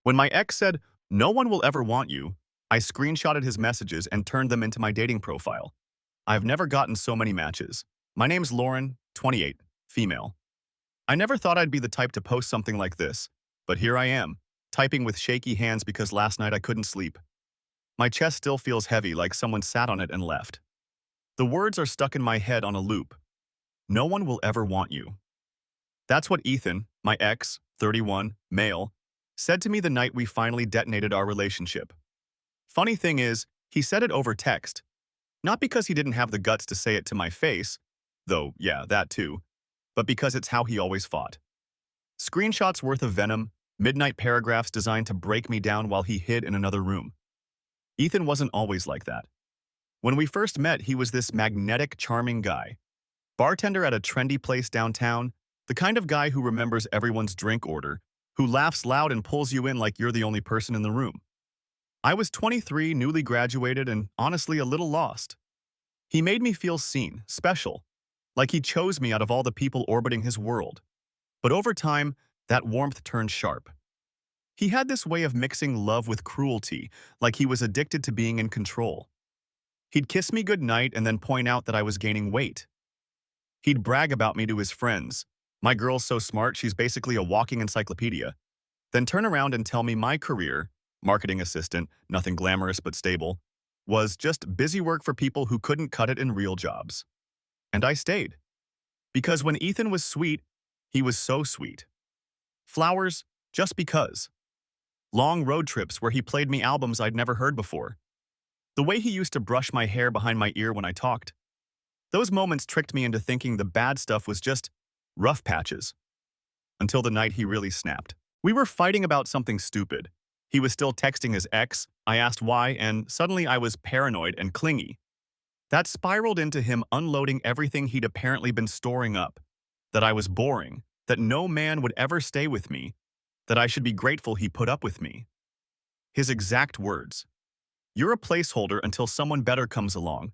When my ex said, "No one will ever want you," I screenshotted his messages and turned them into my dating profile. I've never gotten so many matches. My name's Lauren, 28, female. I never thought I'd be the type to post something like this, but here I am, typing with shaky hands because last night I couldn't sleep. My chest still feels heavy like someone sat on it and left. The words are stuck in my head on a loop. No one will ever want you. That's what Ethan, my ex, 31, male, said to me the night we finally detonated our relationship. Funny thing is, he said it over text. Not because he didn't have the guts to say it to my face, though, yeah, that too, but because it's how he always fought. Screenshots worth of venom, midnight paragraphs designed to break me down while he hid in another room. Ethan wasn't always like that. When we first met, he was this magnetic, charming guy. Bartender at a trendy place downtown, the kind of guy who remembers everyone's drink order, who laughs loud and pulls you in like you're the only person in the room. I was 23, newly graduated, and honestly a little lost. He made me feel seen, special, like he chose me out of all the people orbiting his world. But over time, that warmth turned sharp. He had this way of mixing love with cruelty, like he was addicted to being in control. He'd kiss me goodnight and then point out that I was gaining weight. He'd brag about me to his friends. My girl's so smart, she's basically a walking encyclopedia. Then turn around and tell me my career, marketing assistant, nothing glamorous but stable, was just busy work for people who couldn't cut it in real jobs. And I stayed. Because when Ethan was sweet, he was so sweet. Flowers, just because. Long road trips where he played me albums I'd never heard before. The way he used to brush my hair behind my ear when I talked. Those moments tricked me into thinking the bad stuff was just rough patches. Until the night he really snapped. We were fighting about something stupid. He was still texting his ex, I asked why, and suddenly I was paranoid and clingy. That spiraled into him unloading everything he'd apparently been storing up. That I was boring, that no man would ever stay with me, that I should be grateful he put up with me. His exact words. You're a placeholder until someone better comes along.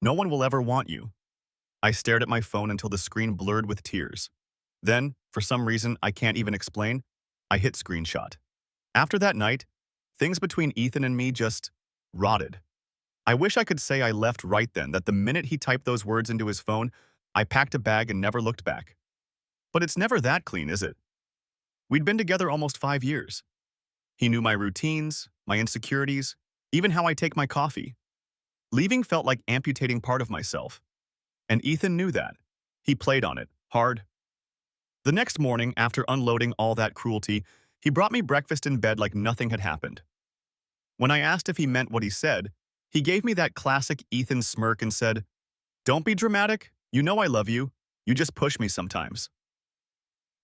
No one will ever want you. I stared at my phone until the screen blurred with tears. Then, for some reason I can't even explain, I hit screenshot. After that night, things between Ethan and me just rotted. I wish I could say I left right then, that the minute he typed those words into his phone, I packed a bag and never looked back. But it's never that clean, is it? We'd been together almost 5 years. He knew my routines, my insecurities, even how I take my coffee. Leaving felt like amputating part of myself. And Ethan knew that. He played on it, hard. The next morning, after unloading all that cruelty, he brought me breakfast in bed like nothing had happened. When I asked if he meant what he said, he gave me that classic Ethan smirk and said, "Don't be dramatic. You know I love you. You just push me sometimes."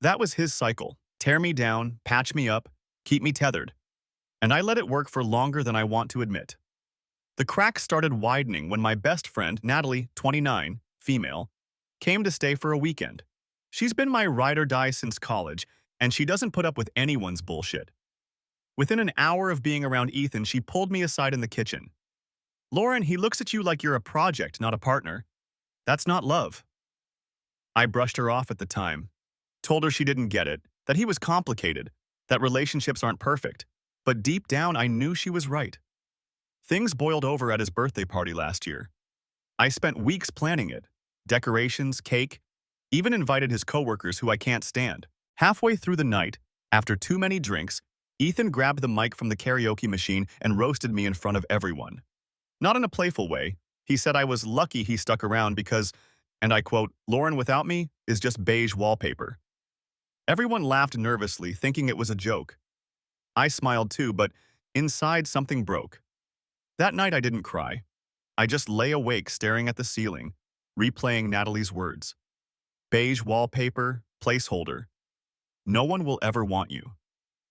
That was his cycle. Tear me down, patch me up, keep me tethered. And I let it work for longer than I want to admit. The cracks started widening when my best friend, Natalie, 29, female, came to stay for a weekend. She's been my ride or die since college, and she doesn't put up with anyone's bullshit. Within an hour of being around Ethan, she pulled me aside in the kitchen. "Lauren, he looks at you like you're a project, not a partner. That's not love." I brushed her off at the time, told her she didn't get it, that he was complicated, that relationships aren't perfect, but deep down I knew she was right. Things boiled over at his birthday party last year. I spent weeks planning it. Decorations, cake, even invited his coworkers who I can't stand. Halfway through the night, after too many drinks, Ethan grabbed the mic from the karaoke machine and roasted me in front of everyone. Not in a playful way. He said I was lucky he stuck around because, and I quote, "Lauren without me is just beige wallpaper." Everyone laughed nervously, thinking it was a joke. I smiled too, but inside something broke. That night I didn't cry. I just lay awake staring at the ceiling, replaying Natalie's words. Beige wallpaper, placeholder. No one will ever want you.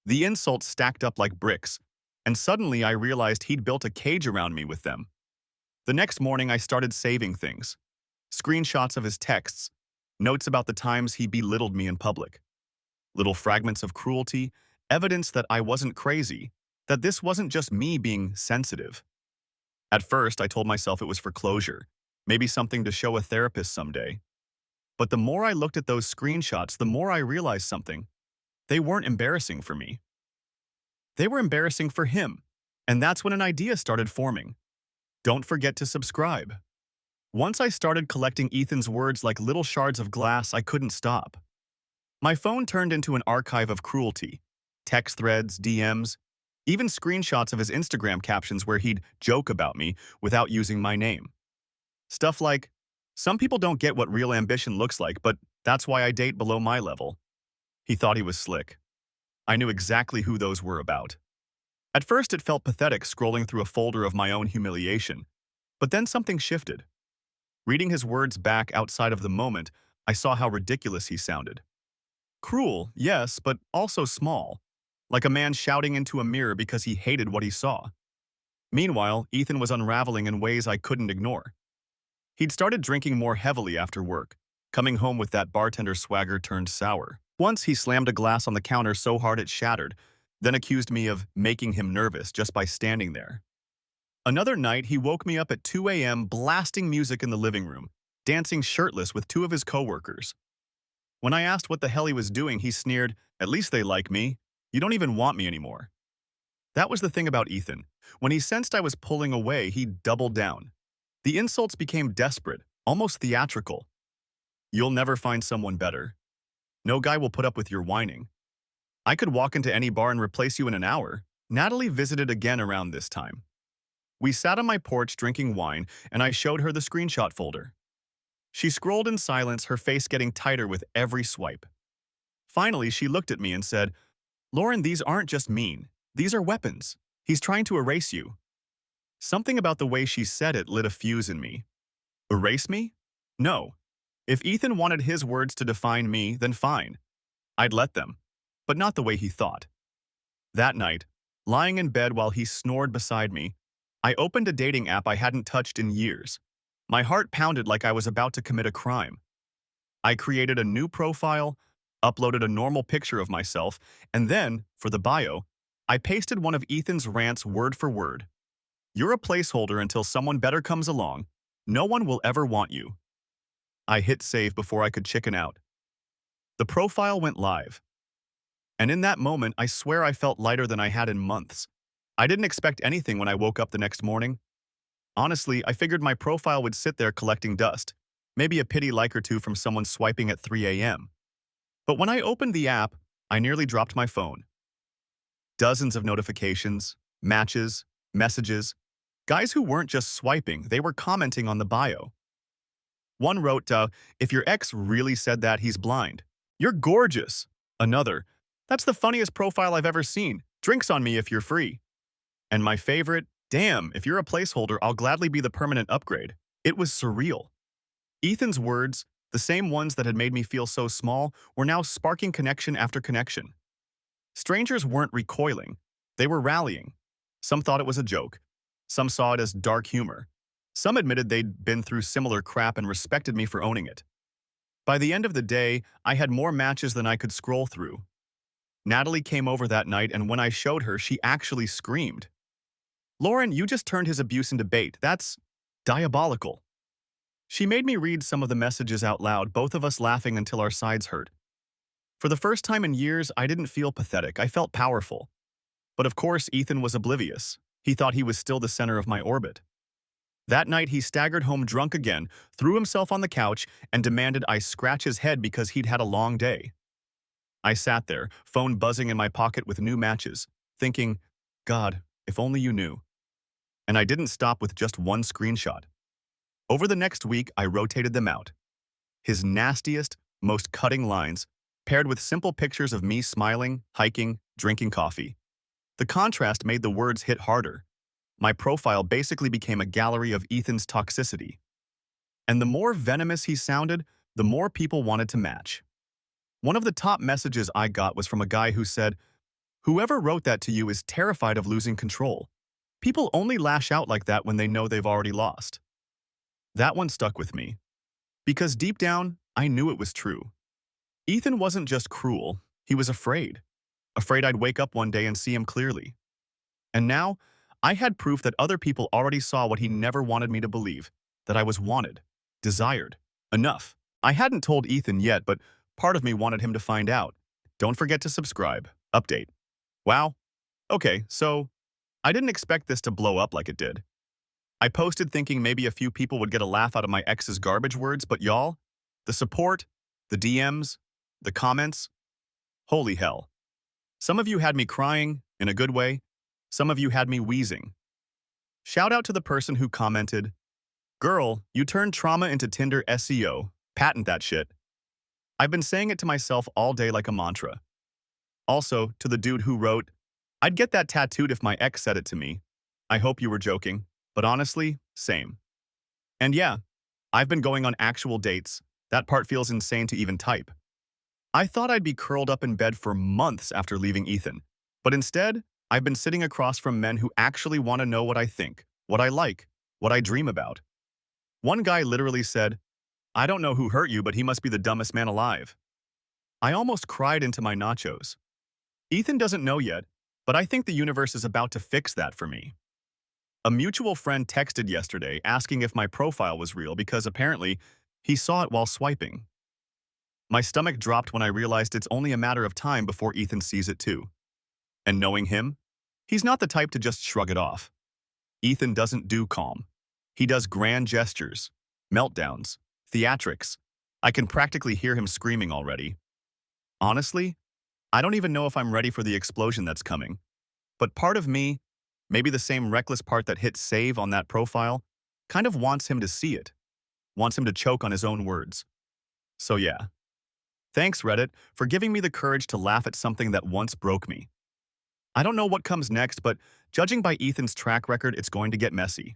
The insults stacked up like bricks, and suddenly I realized he'd built a cage around me with them. The next morning I started saving things. Screenshots of his texts, notes about the times he belittled me in public. Little fragments of cruelty, evidence that I wasn't crazy, that this wasn't just me being sensitive. At first, I told myself it was for closure, maybe something to show a therapist someday. But the more I looked at those screenshots, the more I realized something. They weren't embarrassing for me. They were embarrassing for him. And that's when an idea started forming. Don't forget to subscribe. Once I started collecting Ethan's words like little shards of glass, I couldn't stop. My phone turned into an archive of cruelty. Text threads, DMs, even screenshots of his Instagram captions where he'd joke about me without using my name. Stuff like, "Some people don't get what real ambition looks like, but that's why I date below my level." He thought he was slick. I knew exactly who those were about. At first, it felt pathetic scrolling through a folder of my own humiliation. But then something shifted. Reading his words back outside of the moment, I saw how ridiculous he sounded. Cruel, yes, but also small. Like a man shouting into a mirror because he hated what he saw. Meanwhile, Ethan was unraveling in ways I couldn't ignore. He'd started drinking more heavily after work, coming home with that bartender swagger turned sour. Once he slammed a glass on the counter so hard it shattered, then accused me of making him nervous just by standing there. Another night, he woke me up at 2 a.m. blasting music in the living room, dancing shirtless with two of his coworkers. When I asked what the hell he was doing, he sneered, "At least they like me. You don't even want me anymore." That was the thing about Ethan. When he sensed I was pulling away, he doubled down. The insults became desperate, almost theatrical. "You'll never find someone better. No guy will put up with your whining. I could walk into any bar and replace you in an hour." Natalie visited again around this time. We sat on my porch drinking wine, and I showed her the screenshot folder. She scrolled in silence, her face getting tighter with every swipe. Finally, she looked at me and said, "Lauren, these aren't just mean. These are weapons. He's trying to erase you." Something about the way she said it lit a fuse in me. Erase me? No. If Ethan wanted his words to define me, then fine. I'd let them. But not the way he thought. That night, lying in bed while he snored beside me, I opened a dating app I hadn't touched in years. My heart pounded like I was about to commit a crime. I created a new profile, uploaded a normal picture of myself, and then, for the bio, I pasted one of Ethan's rants word for word. "You're a placeholder until someone better comes along. No one will ever want you." I hit save before I could chicken out. The profile went live. And in that moment, I swear I felt lighter than I had in months. I didn't expect anything when I woke up the next morning. Honestly, I figured my profile would sit there collecting dust, maybe a pity like or two from someone swiping at 3 a.m. But when I opened the app, I nearly dropped my phone. Dozens of notifications, matches, messages, guys who weren't just swiping, they were commenting on the bio. One wrote, "If your ex really said that, he's blind. You're gorgeous." Another, "That's the funniest profile I've ever seen. Drinks on me if you're free." And my favorite, "Damn, if you're a placeholder, I'll gladly be the permanent upgrade." It was surreal. Ethan's words, the same ones that had made me feel so small, were now sparking connection after connection. Strangers weren't recoiling. They were rallying. Some thought it was a joke. Some saw it as dark humor. Some admitted they'd been through similar crap and respected me for owning it. By the end of the day, I had more matches than I could scroll through. Natalie came over that night, and when I showed her, she actually screamed. "Lauren, you just turned his abuse into bait. That's diabolical." She made me read some of the messages out loud, both of us laughing until our sides hurt. For the first time in years, I didn't feel pathetic. I felt powerful. But of course, Ethan was oblivious. He thought he was still the center of my orbit. That night, he staggered home drunk again, threw himself on the couch, and demanded I scratch his head because he'd had a long day. I sat there, phone buzzing in my pocket with new matches, thinking, "God, if only you knew." And I didn't stop with just one screenshot. Over the next week, I rotated them out. His nastiest, most cutting lines, paired with simple pictures of me smiling, hiking, drinking coffee. The contrast made the words hit harder. My profile basically became a gallery of Ethan's toxicity. And the more venomous he sounded, the more people wanted to match. One of the top messages I got was from a guy who said, "Whoever wrote that to you is terrified of losing control. People only lash out like that when they know they've already lost." That one stuck with me. Because deep down, I knew it was true. Ethan wasn't just cruel, he was afraid. Afraid I'd wake up one day and see him clearly. And now, I had proof that other people already saw what he never wanted me to believe, that I was wanted, desired, enough. I hadn't told Ethan yet, but part of me wanted him to find out. Don't forget to subscribe. Update. Wow, Okay, so I didn't expect this to blow up like it did. I posted thinking maybe a few people would get a laugh out of my ex's garbage words, but y'all, the support, the DMs, the comments, holy hell. Some of you had me crying, in a good way. Some of you had me wheezing. Shout out to the person who commented, "Girl, you turned trauma into Tinder SEO. Patent that shit." I've been saying it to myself all day like a mantra. Also, to the dude who wrote, "I'd get that tattooed if my ex said it to me. I hope you were joking, but honestly, same." And yeah, I've been going on actual dates. That part feels insane to even type. I thought I'd be curled up in bed for months after leaving Ethan, but instead, I've been sitting across from men who actually want to know what I think, what I like, what I dream about. One guy literally said, "I don't know who hurt you, but he must be the dumbest man alive." I almost cried into my nachos. Ethan doesn't know yet, but I think the universe is about to fix that for me. A mutual friend texted yesterday asking if my profile was real because apparently he saw it while swiping. My stomach dropped when I realized it's only a matter of time before Ethan sees it too. And knowing him, he's not the type to just shrug it off. Ethan doesn't do calm. He does grand gestures, meltdowns, theatrics. I can practically hear him screaming already. Honestly, I don't even know if I'm ready for the explosion that's coming. But part of me, maybe the same reckless part that hit save on that profile, kind of wants him to see it, wants him to choke on his own words. So yeah. Thanks, Reddit, for giving me the courage to laugh at something that once broke me. I don't know what comes next, but judging by Ethan's track record, it's going to get messy.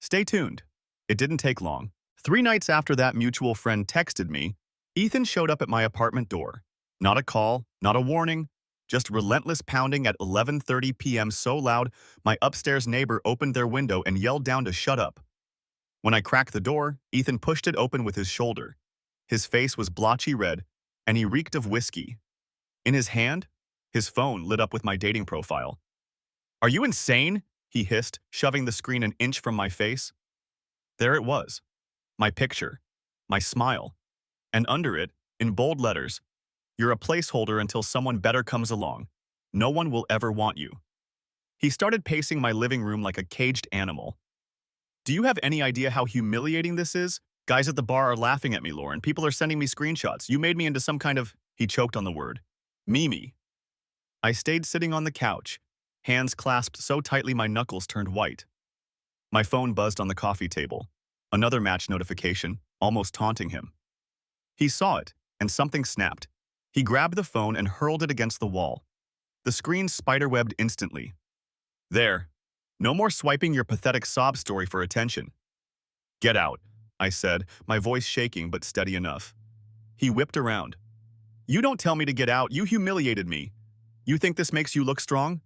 Stay tuned. It didn't take long. 3 nights after that mutual friend texted me, Ethan showed up at my apartment door. Not a call, not a warning, just relentless pounding at 11:30 p.m. so loud, my upstairs neighbor opened their window and yelled down to shut up. When I cracked the door, Ethan pushed it open with his shoulder. His face was blotchy red, and he reeked of whiskey. In his hand, his phone lit up with my dating profile. "Are you insane?" he hissed, shoving the screen an inch from my face. There it was, my picture, my smile, and under it, in bold letters, "You're a placeholder until someone better comes along. No one will ever want you." He started pacing my living room like a caged animal. "Do you have any idea how humiliating this is? Guys at the bar are laughing at me, Lauren. People are sending me screenshots. You made me into some kind of—" He choked on the word. "Mimi." I stayed sitting on the couch, hands clasped so tightly my knuckles turned white. My phone buzzed on the coffee table. Another match notification, almost taunting him. He saw it, and something snapped. He grabbed the phone and hurled it against the wall. The screen spiderwebbed instantly. "There. No more swiping your pathetic sob story for attention." "Get out," I said, my voice shaking but steady enough. He whipped around. "You don't tell me to get out. You humiliated me. You think this makes you look strong?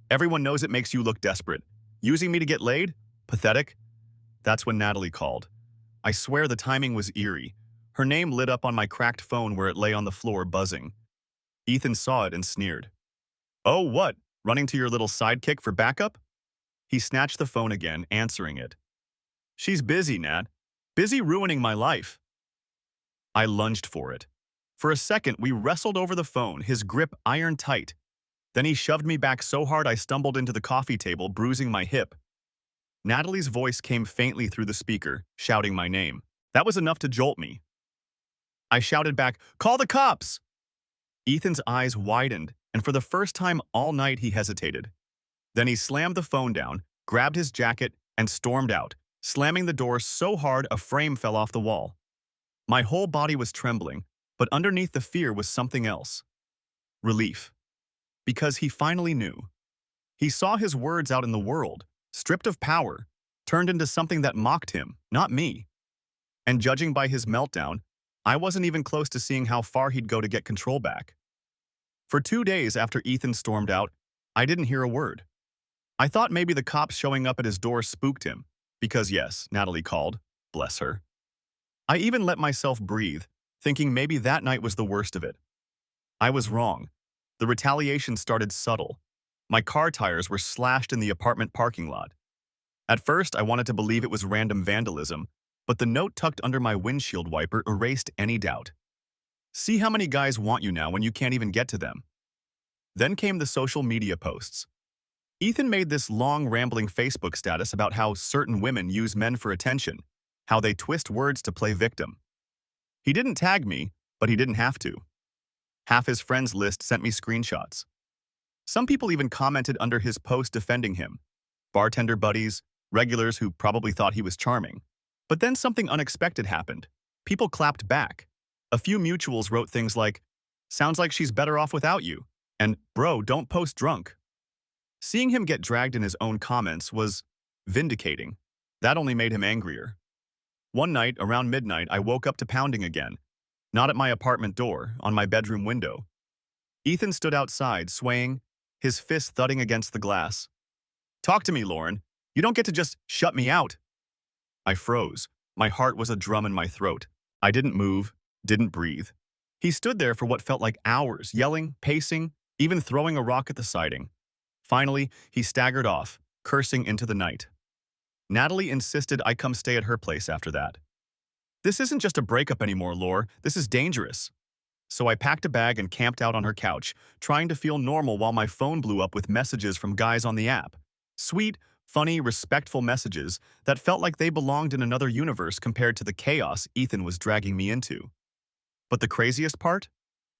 Everyone knows it makes you look desperate. Using me to get laid? Pathetic." That's when Natalie called. I swear the timing was eerie. Her name lit up on my cracked phone where it lay on the floor buzzing. Ethan saw it and sneered. "Oh, what? Running to your little sidekick for backup?" He snatched the phone again, answering it. "She's busy, Nat. Busy ruining my life." I lunged for it. For a second, we wrestled over the phone, his grip iron tight. Then he shoved me back so hard I stumbled into the coffee table, bruising my hip. Natalie's voice came faintly through the speaker, shouting my name. That was enough to jolt me. I shouted back, "Call the cops!" Ethan's eyes widened, and for the first time all night he hesitated. Then he slammed the phone down, grabbed his jacket, and stormed out, slamming the door so hard a frame fell off the wall. My whole body was trembling, but underneath the fear was something else. Relief. Because he finally knew. He saw his words out in the world, stripped of power, turned into something that mocked him, not me. And judging by his meltdown, I wasn't even close to seeing how far he'd go to get control back. For 2 days after Ethan stormed out, I didn't hear a word. I thought maybe the cops showing up at his door spooked him, because yes, Natalie called, bless her. I even let myself breathe, thinking maybe that night was the worst of it. I was wrong. The retaliation started subtle. My car tires were slashed in the apartment parking lot. At first, I wanted to believe it was random vandalism, but the note tucked under my windshield wiper erased any doubt. "See how many guys want you now when you can't even get to them." Then came the social media posts. Ethan made this long, rambling Facebook status about how certain women use men for attention, how they twist words to play victim. He didn't tag me, but he didn't have to. Half his friends list sent me screenshots. Some people even commented under his post defending him. Bartender buddies, regulars who probably thought he was charming. But then something unexpected happened. People clapped back. A few mutuals wrote things like, "Sounds like she's better off without you," and "Bro, don't post drunk." Seeing him get dragged in his own comments was vindicating. That only made him angrier. One night, around midnight, I woke up to pounding again. Not at my apartment door, on my bedroom window. Ethan stood outside, swaying, his fist thudding against the glass. "Talk to me, Lauren. You don't get to just shut me out." I froze. My heart was a drum in my throat. I didn't move, didn't breathe. He stood there for what felt like hours, yelling, pacing, even throwing a rock at the siding. Finally, he staggered off, cursing into the night. Natalie insisted I come stay at her place after that. "This isn't just a breakup anymore, Lore. This is dangerous." So I packed a bag and camped out on her couch, trying to feel normal while my phone blew up with messages from guys on the app. Sweet, funny, respectful messages that felt like they belonged in another universe compared to the chaos Ethan was dragging me into. But the craziest part?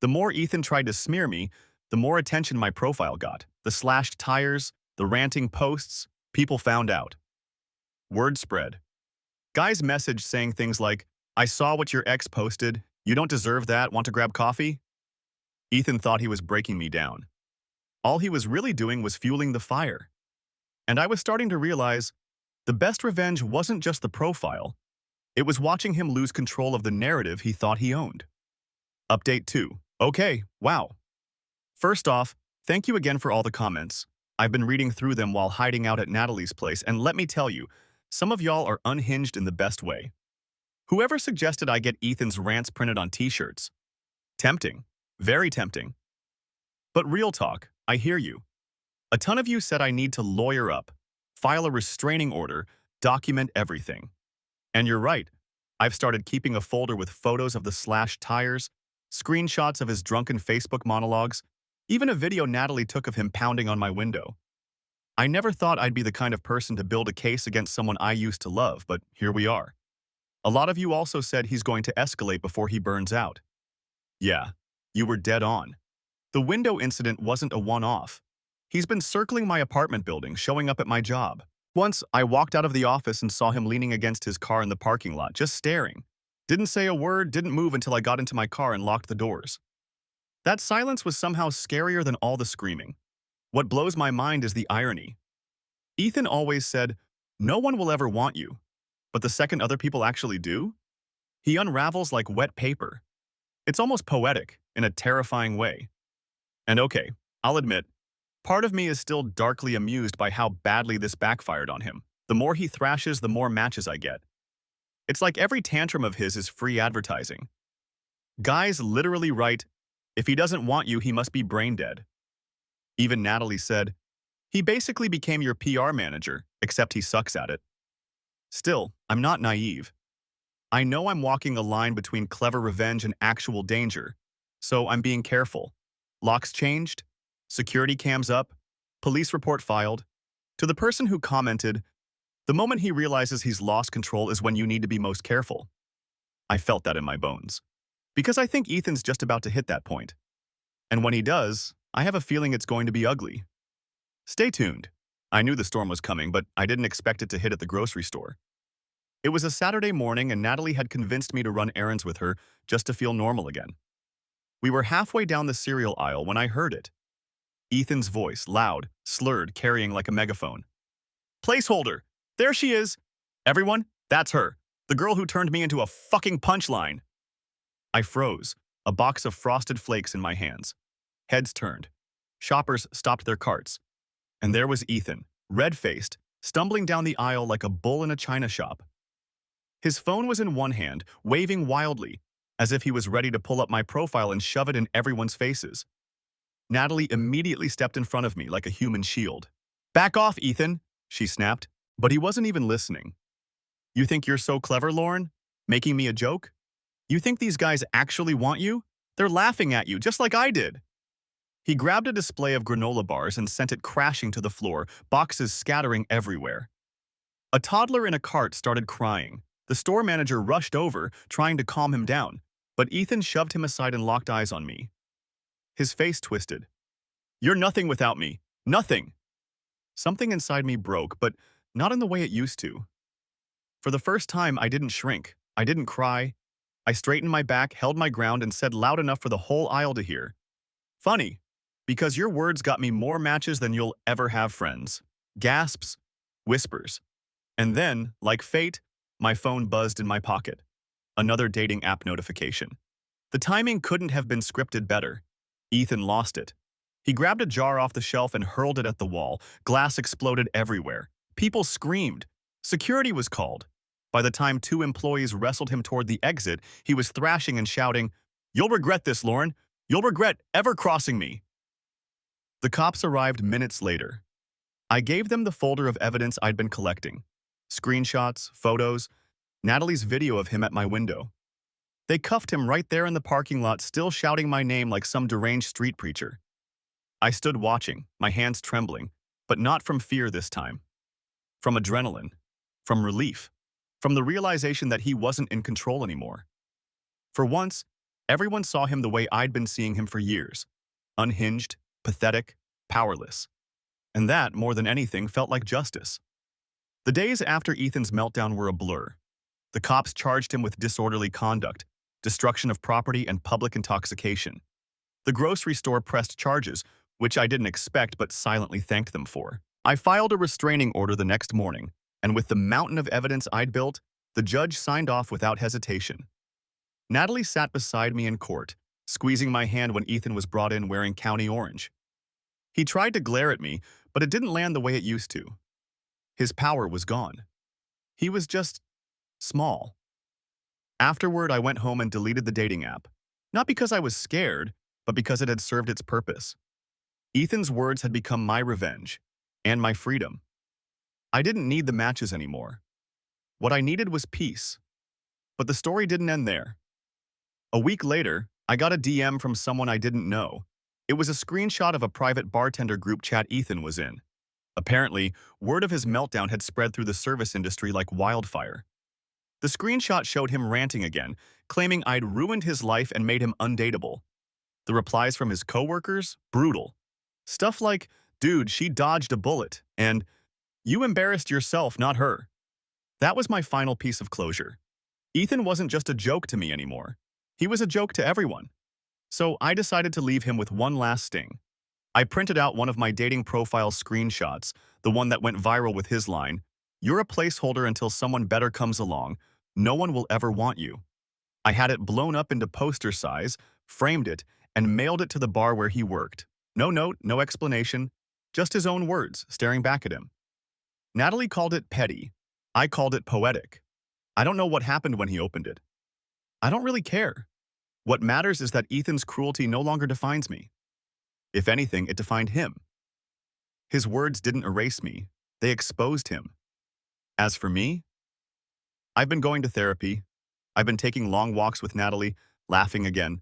The more Ethan tried to smear me, the more attention my profile got. The slashed tires, the ranting posts, people found out. Word spread. Guys messaged saying things like, "I saw what your ex posted. You don't deserve that. Want to grab coffee?" Ethan thought he was breaking me down. All he was really doing was fueling the fire. And I was starting to realize the best revenge wasn't just the profile. It was watching him lose control of the narrative he thought he owned. Update 2. Okay, wow. First off, thank you again for all the comments. I've been reading through them while hiding out at Natalie's place, and let me tell you, some of y'all are unhinged in the best way. Whoever suggested I get Ethan's rants printed on t-shirts? Tempting. Very tempting. But real talk, I hear you. A ton of you said I need to lawyer up, file a restraining order, document everything. And you're right. I've started keeping a folder with photos of the slashed tires, screenshots of his drunken Facebook monologues, even a video Natalie took of him pounding on my window. I never thought I'd be the kind of person to build a case against someone I used to love, but here we are. A lot of you also said he's going to escalate before he burns out. Yeah, you were dead on. The window incident wasn't a one-off. He's been circling my apartment building, showing up at my job. Once, I walked out of the office and saw him leaning against his car in the parking lot, just staring. Didn't say a word, didn't move until I got into my car and locked the doors. That silence was somehow scarier than all the screaming. What blows my mind is the irony. Ethan always said, "No one will ever want you." But the second other people actually do, he unravels like wet paper. It's almost poetic, in a terrifying way. And okay, I'll admit, part of me is still darkly amused by how badly this backfired on him. The more he thrashes, the more matches I get. It's like every tantrum of his is free advertising. Guys literally write, "If he doesn't want you, he must be brain dead." Even Natalie said, "He basically became your PR manager, except he sucks at it." Still, I'm not naive. I know I'm walking a line between clever revenge and actual danger, so I'm being careful. Locks changed, security cams up, police report filed. To the person who commented, "The moment he realizes he's lost control is when you need to be most careful." I felt that in my bones. Because I think Ethan's just about to hit that point. And when he does, I have a feeling it's going to be ugly. Stay tuned. I knew the storm was coming, but I didn't expect it to hit at the grocery store. It was a Saturday morning and Natalie had convinced me to run errands with her just to feel normal again. We were halfway down the cereal aisle when I heard it. Ethan's voice, loud, slurred, carrying like a megaphone. "Placeholder! There she is! Everyone, that's her! The girl who turned me into a fucking punchline!" I froze, a box of Frosted Flakes in my hands. Heads turned. Shoppers stopped their carts. And there was Ethan, red-faced, stumbling down the aisle like a bull in a china shop. His phone was in one hand, waving wildly, as if he was ready to pull up my profile and shove it in everyone's faces. Natalie immediately stepped in front of me like a human shield. "Back off, Ethan," she snapped, but he wasn't even listening. "You think you're so clever, Lauren? Making me a joke? You think these guys actually want you? They're laughing at you, just like I did." He grabbed a display of granola bars and sent it crashing to the floor, boxes scattering everywhere. A toddler in a cart started crying. The store manager rushed over, trying to calm him down, but Ethan shoved him aside and locked eyes on me. His face twisted. "You're nothing without me. Nothing." Something inside me broke, but not in the way it used to. For the first time, I didn't shrink. I didn't cry. I straightened my back, held my ground, and said loud enough for the whole aisle to hear, "Funny, because your words got me more matches than you'll ever have friends." Gasps, whispers. And then, like fate, my phone buzzed in my pocket. Another dating app notification. The timing couldn't have been scripted better. Ethan lost it. He grabbed a jar off the shelf and hurled it at the wall. Glass exploded everywhere. People screamed. Security was called. By the time two employees wrestled him toward the exit, he was thrashing and shouting, "You'll regret this, Lauren. You'll regret ever crossing me." The cops arrived minutes later. I gave them the folder of evidence I'd been collecting. Screenshots, photos, Natalie's video of him at my window. They cuffed him right there in the parking lot, still shouting my name like some deranged street preacher. I stood watching, my hands trembling, but not from fear this time. From adrenaline, from relief, from the realization that he wasn't in control anymore. For once, everyone saw him the way I'd been seeing him for years. Unhinged, pathetic, powerless. And that, more than anything, felt like justice. The days after Ethan's meltdown were a blur. The cops charged him with disorderly conduct, destruction of property, and public intoxication. The grocery store pressed charges, which I didn't expect but silently thanked them for. I filed a restraining order the next morning, and with the mountain of evidence I'd built, the judge signed off without hesitation. Natalie sat beside me in court, squeezing my hand when Ethan was brought in wearing county orange. He tried to glare at me, but it didn't land the way it used to. His power was gone. He was just small. Afterward, I went home and deleted the dating app. Not because I was scared, but because it had served its purpose. Ethan's words had become my revenge, and my freedom. I didn't need the matches anymore. What I needed was peace. But the story didn't end there. A week later, I got a DM from someone I didn't know. It was a screenshot of a private bartender group chat Ethan was in. Apparently, word of his meltdown had spread through the service industry like wildfire. The screenshot showed him ranting again, claiming I'd ruined his life and made him undateable. The replies from his coworkers? Brutal. Stuff like, "Dude, she dodged a bullet," and "You embarrassed yourself, not her." That was my final piece of closure. Ethan wasn't just a joke to me anymore. He was a joke to everyone. So I decided to leave him with one last sting. I printed out one of my dating profile screenshots, the one that went viral with his line, "You're a placeholder until someone better comes along. No one will ever want you." I had it blown up into poster size, framed it, and mailed it to the bar where he worked. No note, no explanation, just his own words staring back at him. Natalie called it petty. I called it poetic. I don't know what happened when he opened it. I don't really care. What matters is that Ethan's cruelty no longer defines me. If anything, it defined him. His words didn't erase me. They exposed him. As for me, I've been going to therapy. I've been taking long walks with Natalie, laughing again.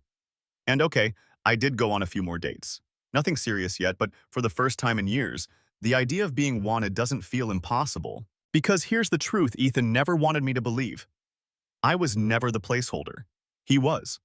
And okay, I did go on a few more dates. Nothing serious yet, but for the first time in years, the idea of being wanted doesn't feel impossible. Because here's the truth Ethan never wanted me to believe. I was never the placeholder. He was.